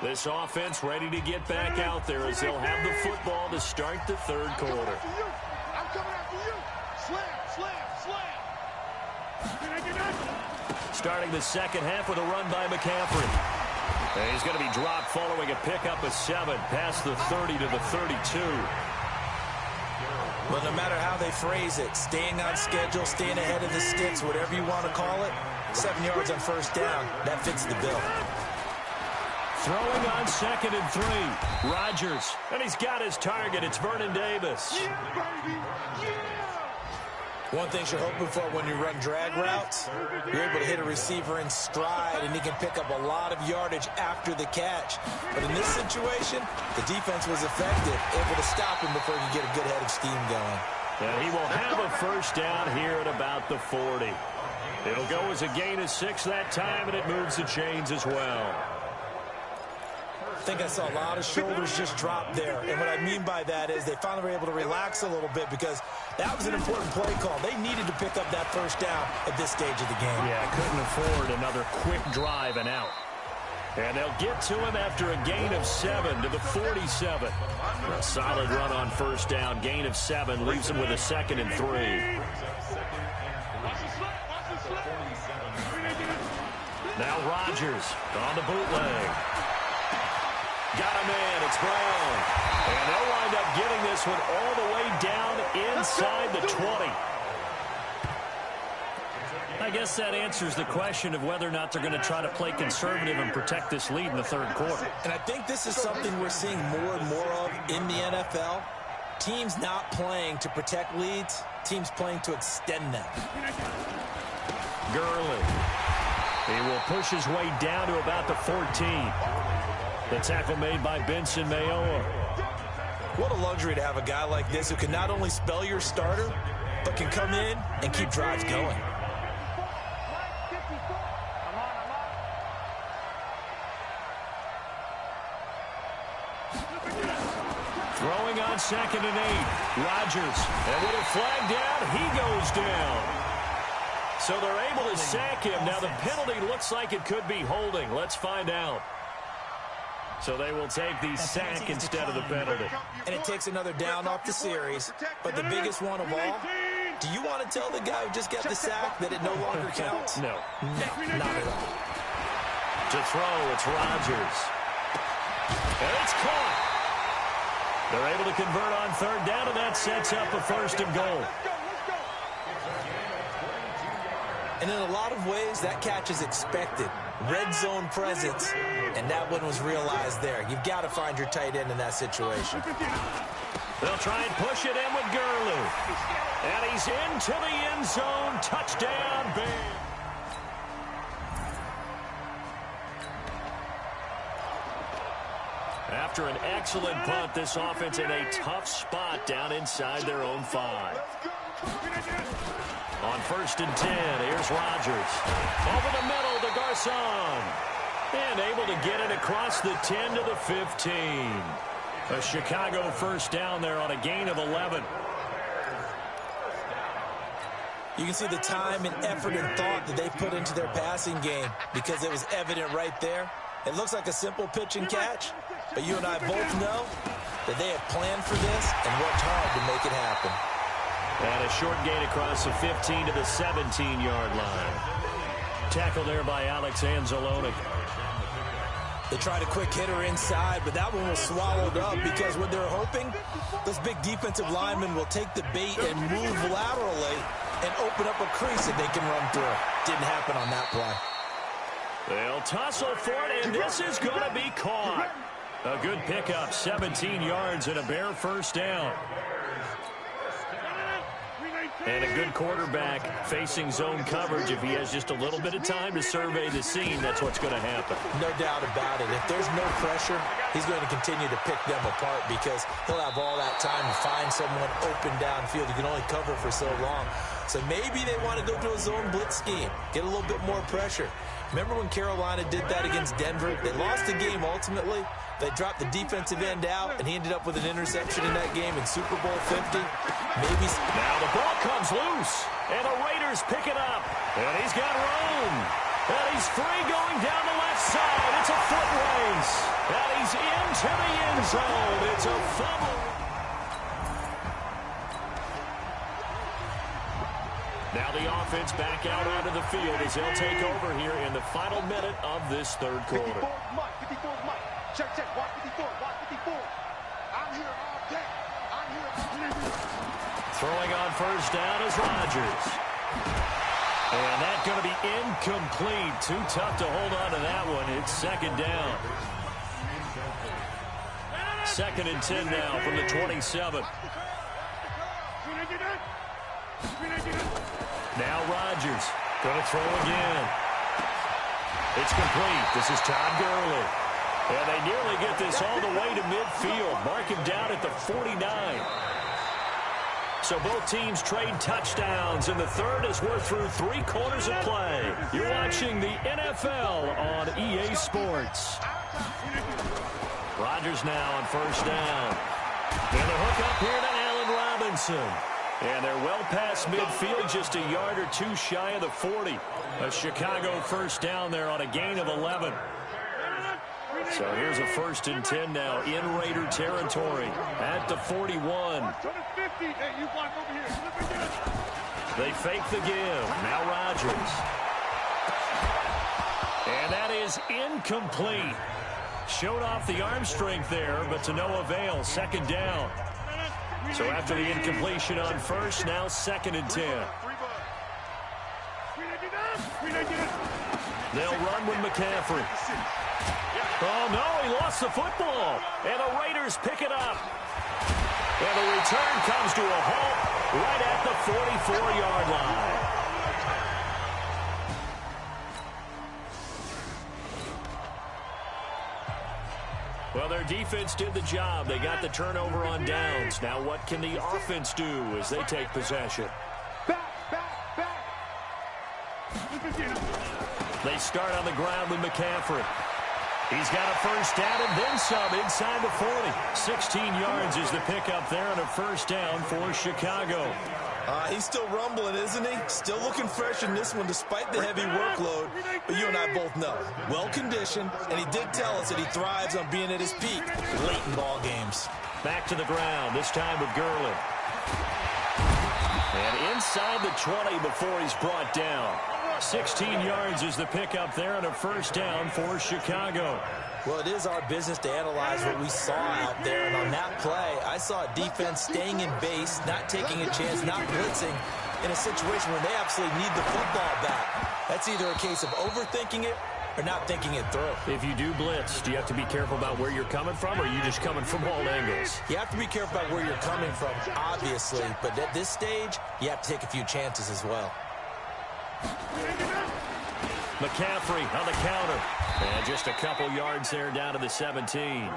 This offense ready to get back out there as they'll have the football to start the third quarter. I'm coming after you. Slam. Starting the second half with a run by McCaffrey. And he's going to be dropped following a pickup of 7 past the 30 to the 32. Well, no matter how they phrase it, staying on schedule, staying ahead of the sticks, whatever you want to call it, 7 yards on first down, that fits the bill. Throwing on 2nd and 3. Rodgers. And he's got his target. It's Vernon Davis. Yeah, baby. Yeah. One thing you're hoping for when you run drag routes, you're able to hit a receiver in stride, and he can pick up a lot of yardage after the catch. But in this situation, the defense was effective, able to stop him before he could get a good head of steam going. And he will have a first down here at about the 40. It'll go as a gain of 6 that time, and it moves the chains as well. I think I saw a lot of shoulders just drop there. And what I mean by that is they finally were able to relax a little bit because that was an important play call. They needed to pick up that first down at this stage of the game. Yeah, couldn't afford another quick drive and out. And they'll get to him after a gain of 7 to the 47. A solid run on first down. Gain of 7 leaves him with a 2nd and 3. Now Rodgers on the bootleg. Got him in. It's Brown. And they'll wind up getting this one all the way down inside the 20. I guess that answers the question of whether or not they're going to try to play conservative and protect this lead in the third quarter. And I think this is something we're seeing more and more of in the NFL. Teams not playing to protect leads, teams playing to extend them. Gurley. He will push his way down to about the 14. The tackle made by Benson Mayowa. What a luxury to have a guy like this who can not only spell your starter, but can come in and keep drives going. Throwing on 2nd and 8. Rodgers. And with a flag down, he goes down. So they're able to sack him. Now the penalty looks like it could be holding. Let's find out. So they will take the sack instead of the penalty. And it takes another down off the series. But the biggest one of all, do you want to tell the guy who just got the sack that it no longer counts? No. No, not at all. To throw, it's Rodgers. And it's caught. They're able to convert on third down, and that sets up a 1st and goal. And in a lot of ways, that catch is expected. Red zone presence, and that one was realized there. You've got to find your tight end in that situation. They'll try and push it in with Gurley. And he's into the end zone. Touchdown, Bears. After an excellent punt, this offense in a tough spot down inside their own 5. On 1st and 10, here's Rodgers. Over the middle to Garcon. And able to get it across the 10 to the 15. A Chicago first down there on a gain of 11. You can see the time and effort and thought that they put into their passing game because it was evident right there. It looks like a simple pitch and catch, but you and I both know that they have planned for this and worked hard to make it happen. And a short gain across the 15 to the 17-yard line. Tackle there by Alex Anzalone. They tried a quick hitter inside, but that one was swallowed up because what they're hoping, those big defensive linemen will take the bait and move laterally and open up a crease that they can run through. Didn't happen on that play. They'll tussle for it, and this is going to be caught. A good pickup, 17 yards and a Bear first down. And a good quarterback facing zone coverage. If he has just a little bit of time to survey the scene, that's what's going to happen. No doubt about it. If there's no pressure, he's going to continue to pick them apart because he'll have all that time to find someone open downfield. You can only cover for so long. So maybe they want to go to a zone blitz scheme, get a little bit more pressure. Remember when Carolina did that against Denver? They lost the game ultimately. They dropped the defensive end out, and he ended up with an interception in that game in Super Bowl 50. Maybe. Now the ball comes loose, and the Raiders pick it up. And he's got room. And he's free going down the left side. It's a foot race. And he's into the end zone. It's a fumble. Now the offense back out onto the field as they'll take over here in the final minute of this third quarter. 54 Mike, 54 Mike. Check, check. Watch 54, watch 54. I'm here all day. I'm here. Throwing on first down is Rodgers. And that's going to be incomplete. Too tough to hold on to that one. It's second down. 2nd and 10 now from the 27. Now Rodgers going to throw again. It's complete. This is Todd Gurley. And they nearly get this all the way to midfield. Mark him down at the 49. So both teams trade touchdowns, and the third as we're through 3 quarters of play. You're watching the NFL on EA Sports. Rodgers now on first down. And a hook up here to Allen Robinson. And they're well past midfield, just a yard or 2 shy of the 40. A Chicago first down there on a gain of 11. So here's a 1st and 10 now in Raider territory at the 41. They fake the give. Now Rodgers. And that is incomplete. Showed off the arm strength there, but to no avail. 2nd down. So after the incompletion on first, now 2nd and 10. They'll run with McCaffrey. Oh, no, he lost the football. And the Raiders pick it up. And the return comes to a halt right at the 44-yard line. Well, their defense did the job. They got the turnover on downs. Now what can the offense do as they take possession? They start on the ground with McCaffrey. He's got a first down and then some inside the 40. 16 yards is the pickup there on a first down for Chicago. He's still rumbling, isn't he? Still looking fresh in this one despite the heavy workload. But you and I both know, well-conditioned, and he did tell us that he thrives on being at his peak late in ball games. Back to the ground, this time with Gurley. And inside the 20 before he's brought down. 16 yards is the pickup there on a first down for Chicago. Well, it is our business to analyze what we saw out there. And on that play, I saw a defense staying in base, not taking a chance, not blitzing in a situation where they absolutely need the football back. That's either a case of overthinking it or not thinking it through. If you do blitz, do you have to be careful about where you're coming from, or are you just coming from all angles? You have to be careful about where you're coming from, obviously. But at this stage, you have to take a few chances as well. McCaffrey on the counter. And just a couple yards there down to the 17.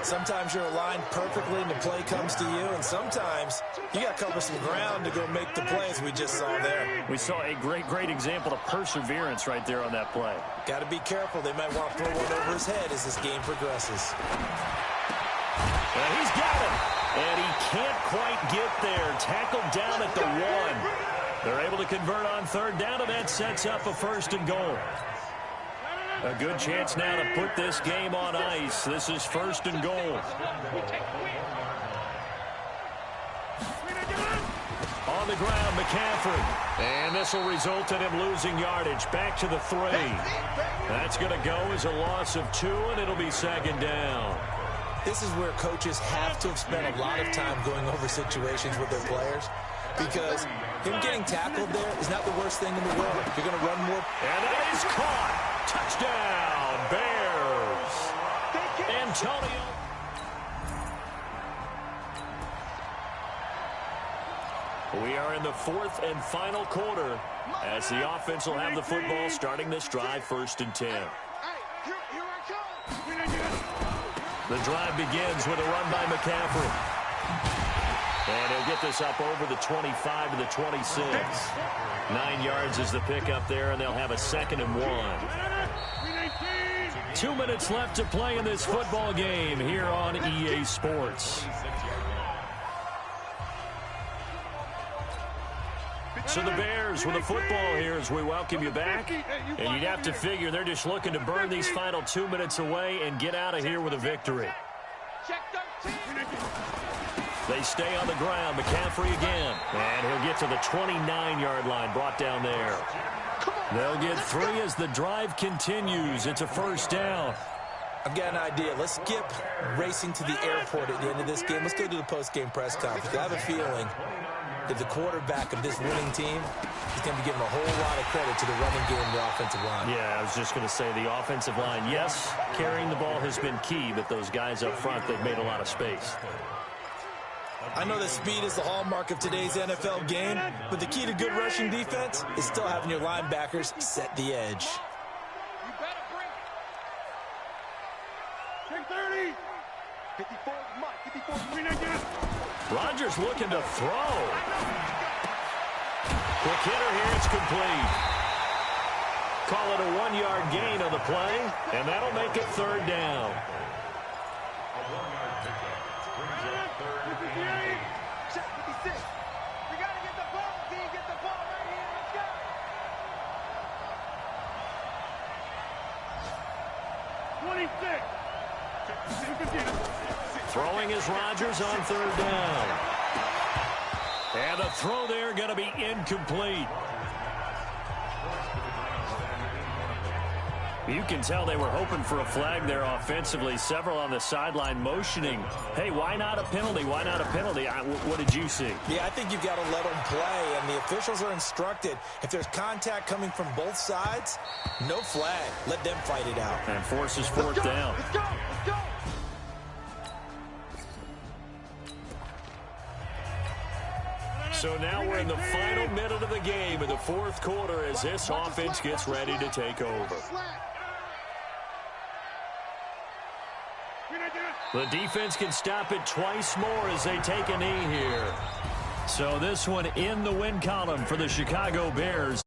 Sometimes you're aligned perfectly and the play comes to you, and sometimes you got to cover some ground to go make the plays we just saw there. We saw a great example of perseverance right there on that play. Got to be careful. They might want to throw one over his head as this game progresses. And he's got it. And he can't quite get there. Tackled down at the 1. They're able to convert on third down, and that sets up a 1st and goal. A good chance now to put this game on ice. This is 1st and goal. On the ground, McCaffrey. And this will result in him losing yardage. Back to the 3. That's going to go as a loss of 2, and it'll be 2nd down. This is where coaches have to have spent a lot of time going over situations with their players, because him getting tackled there is not the worst thing in the world. You're going to run more. And that is caught. Touchdown, Bears. Antonio. We are in the 4th and final quarter as the offense will have the football starting this drive 1st and 10. The drive begins with a run by McCaffrey. And he'll get this up over the 25 to the 26. 9 yards is the pickup there, and they'll have a 2nd and 1. 2 minutes left to play in this football game here on EA Sports. So the Bears with the football here as we welcome you back. And you'd have to figure they're just looking to burn these final 2 minutes away and get out of here with a victory. They stay on the ground. McCaffrey again. And he'll get to the 29-yard line, brought down there. They'll get 3 as the drive continues. It's a first down. I've got an idea. Let's skip racing to the airport at the end of this game. Let's go to the post-game press conference. I have a feeling that the quarterback of this winning team is going to be given a whole lot of credit to the running game and the offensive line. Yeah, I was just going to say the offensive line, yes, carrying the ball has been key, but those guys up front, they've made a lot of space. I know that speed is the hallmark of today's NFL game, but the key to good rushing defense is still having your linebackers set the edge. Rodgers looking to throw. Quick hitter here, it's complete. Call it a 1-yard gain on the play, and that'll make it third down. Throwing is Rodgers on third down. And the throw there going to be incomplete. You can tell they were hoping for a flag there offensively. Several on the sideline motioning, hey, why not a penalty? Why not a penalty? What did you see? Yeah, I think you've got to let them play, and the officials are instructed if there's contact coming from both sides, no flag. Let them fight it out. And forces fourth down. Let's go. Let's go. So now we're in the final minute of the game in the fourth quarter as this offense gets ready to take over. The defense can stop it twice more as they take a knee here. So this one in the win column for the Chicago Bears.